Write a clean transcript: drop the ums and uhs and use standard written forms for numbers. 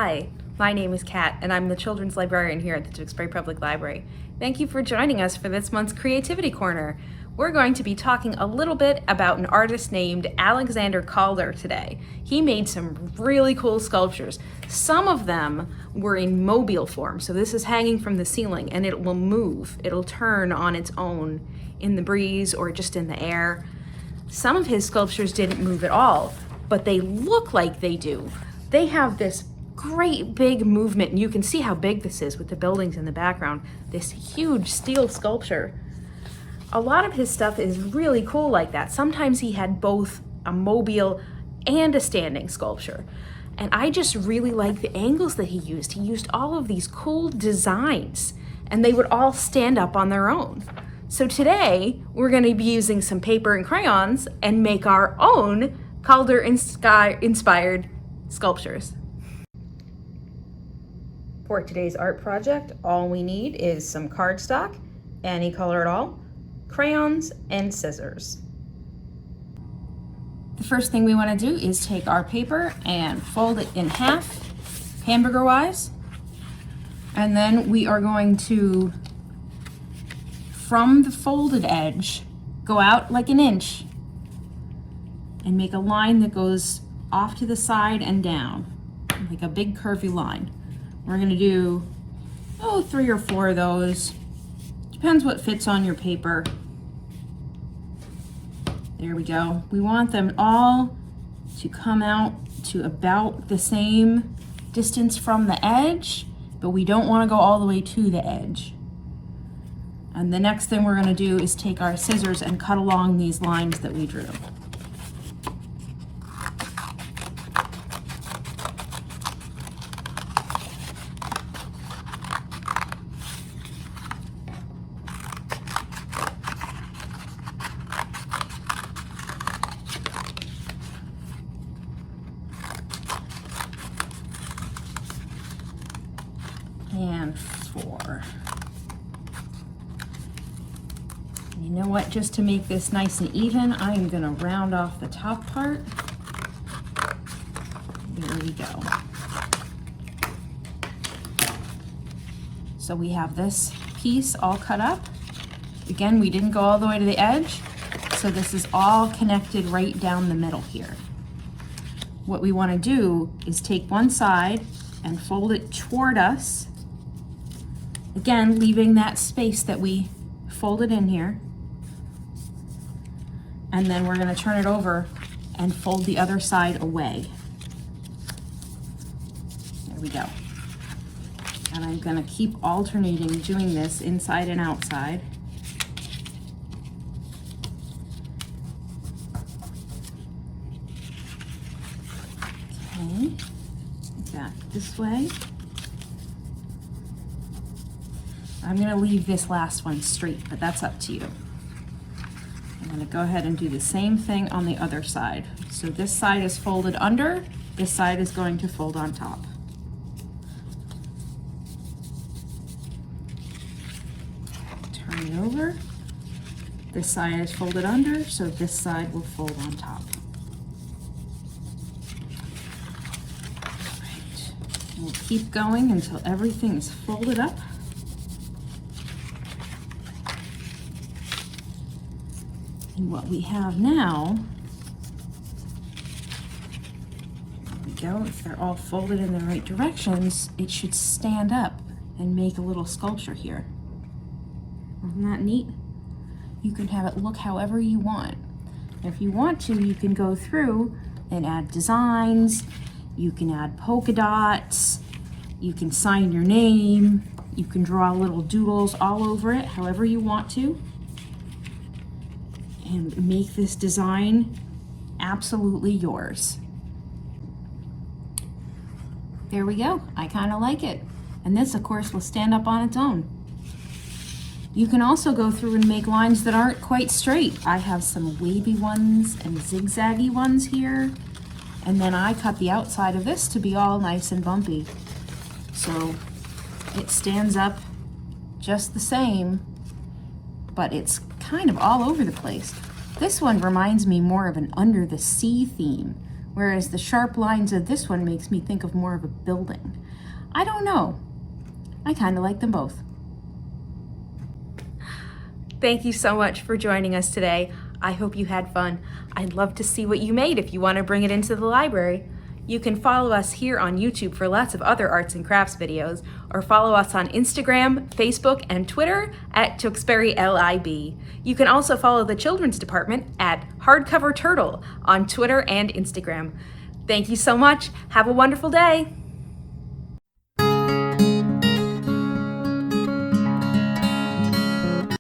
Hi, my name is Kat, and I'm the children's librarian here at the Tewksbury Public Library. Thank you for joining us for this month's Creativity Corner. We're going to be talking a little bit about an artist named Alexander Calder today. He made some really cool sculptures. Some of them were in mobile form, so this is hanging from the ceiling and it will move. It'll turn on its own in the breeze or just in the air. Some of his sculptures didn't move at all, but they look like they do. They have this great big movement, and you can see how big this is with the buildings in the background. This huge steel sculpture. A lot of his stuff is really cool like that. Sometimes he had both a mobile and a standing sculpture. And I just really like the angles that he used. He used all of these cool designs, and they would all stand up on their own. So today, we're going to be using some paper and crayons and make our own Calder-inspired sculptures. For today's art project, all we need is some cardstock, any color at all, crayons, and scissors. The first thing we want to do is take our paper and fold it in half, hamburger-wise, and then we are going to, from the folded edge, go out like an inch and make a line that goes off to the side and down, like a big curvy line. We're gonna do, 3 or 4 of those. Depends what fits on your paper. There we go. We want them all to come out to about the same distance from the edge, but we don't wanna go all the way to the edge. And the next thing we're gonna do is take our scissors and cut along these lines that we drew. And 4. You know what, just to make this nice and even, I am gonna round off the top part. There we go. So we have this piece all cut up. Again, we didn't go all the way to the edge, so this is all connected right down the middle here. What we wanna do is take one side and fold it toward us. Again, leaving that space that we folded in here. And then we're gonna turn it over and fold the other side away. There we go. And I'm gonna keep alternating doing this inside and outside. Okay, back this way. I'm gonna leave this last one straight, but that's up to you. I'm gonna go ahead and do the same thing on the other side. So this side is folded under, this side is going to fold on top. Turn it over. This side is folded under, so this side will fold on top. All right. We'll keep going until everything is folded up. And what we have now, there we go, if they're all folded in the right directions, it should stand up and make a little sculpture here. Isn't that neat? You can have it look however you want. If you want to, you can go through and add designs, you can add polka dots, you can sign your name, you can draw little doodles all over it, however you want to. And make this design absolutely yours. There we go. I kind of like it. And this, of course, will stand up on its own. You can also go through and make lines that aren't quite straight. I have some wavy ones and zigzaggy ones here. And then I cut the outside of this to be all nice and bumpy. So it stands up just the same, but it's kind of all over the place. This one reminds me more of an under the sea theme, whereas the sharp lines of this one makes me think of more of a building. I don't know. I kind of like them both. Thank you so much for joining us today. I hope you had fun. I'd love to see what you made if you want to bring it into the library. You can follow us here on YouTube for lots of other arts and crafts videos, or follow us on Instagram, Facebook, and Twitter at Tewksbury LIB. You can also follow the children's department at Hardcover Turtle on Twitter and Instagram. Thank you so much. Have a wonderful day.